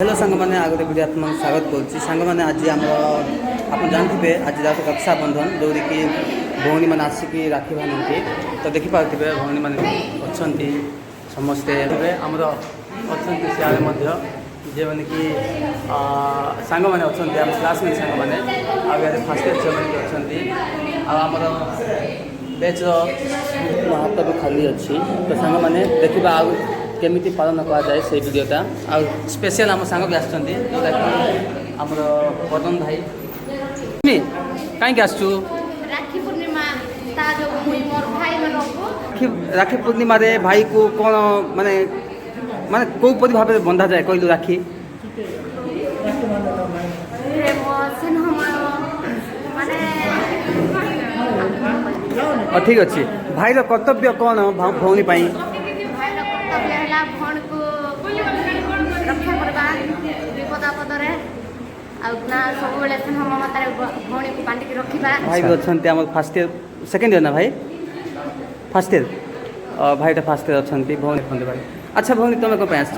hello सांग मैंने आगे वीडियो आपको स्वागत करुच्ची सांग मैंने आज आम आप जानते आज जाते रक्षाबंधन जो कि भौणी मैंने आसिकी राखी बांधती तो देखिपे भौणी मैंने अच्छा समस्ते आमर अच्छा सियाड़े जे मैंने कि सांग मैंने अच्छा आम क्लासमेट सांग मैंने आगे फास्ट इयर झील मैंने अच्छा आमर बैच हाथ भी खाली अच्छी तो सांग मैंने देखा आ केमिति पालन करा जाए से वीडियोटा आ स्पेशल आम सांग भी आसमर बदन भाई कहीं आसु राखी पूर्णिमा राखी पूर्णिमा रे भाई को कौन माने माने कोपरि भाव बंधा जाए कहलु राखी ठीक अच्छे भाई कर्तव्य कौन भौणी भाई भी अच्छा फास्ट इयर सेकेंड इयर ना भाई फास्ट इयर भाईटा फास्ट इयर अच्छा भौणी खंडे भाई अच्छा भौणी तुम कौन आस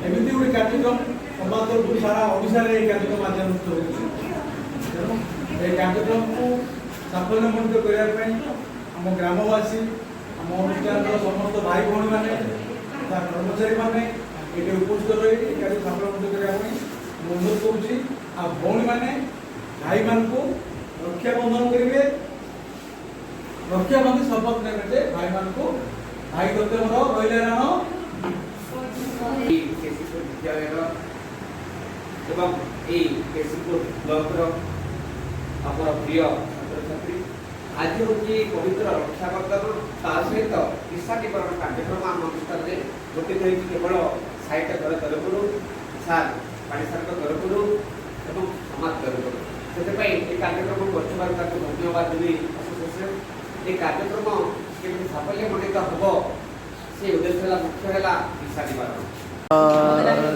एमती गोटे कार्यक्रम समाज सारा ओडिशा कार्यक्रम आज कार्यक्रम को साफल्यमंडित करने आम ग्रामवासी आम अनुष्ठान समस्त भाई भौणी मैंने कर्मचारी मैंने ये उपस्थित रही कार्य साफल्यमंडित करने अनुरोध करुँची आ भौणी मैंने भाई मान को रक्षा बंधन करेंगे रक्षा बंधन शपथ नेबे भाई मान को भाई करते रही आमर प्रिय छात्र छात्री आज हूँ पवित्र रक्षाबंधन सहित ईशानीकरण कार्यक्रम आम अनुष्ठान में गठित हो केवल साहित्य दल तरफ सार पाणी सार तरफ समाज तरफ से कार्यक्रम कर धन्यवाद देवी एसोसिएशन ये कार्यक्रम केमी साफल्यमंडित हम से उद्देश्य मुख्य है ईशानीकरण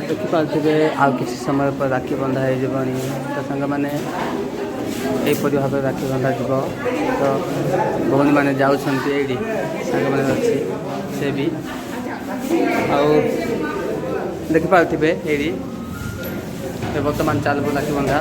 देखिपे आउ कि समय पर राखी बंधा हो तो सांग मैंने यहीपरि भाव राखी बंधा जीव तो भौणी मैंने जाऊँगी सांग मैंने अच्छी से भी देखिपे ये बर्तमान चल राखी बंधा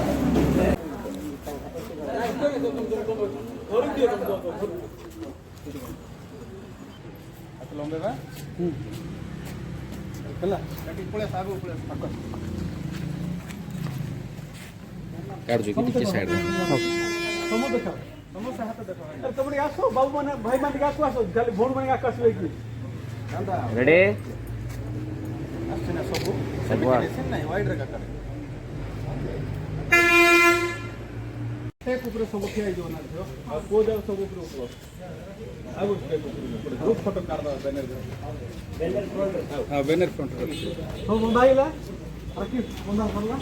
काढू की टिके साइड आसो बाबू मैंने भाई मान आसो आसो खाली भौणी मैंने आसवे कि रेडी आसना सब सब नहीं वाइड रे काका टेक ऊपर सब खिया जो ना थियो आ को जाव सब ऊपर आगु टेक ऊपर ग्रुप फोटो कर दो बैनर फ्रंट हां बैनर फ्रंट हो मोबाइल रखी बंदा करला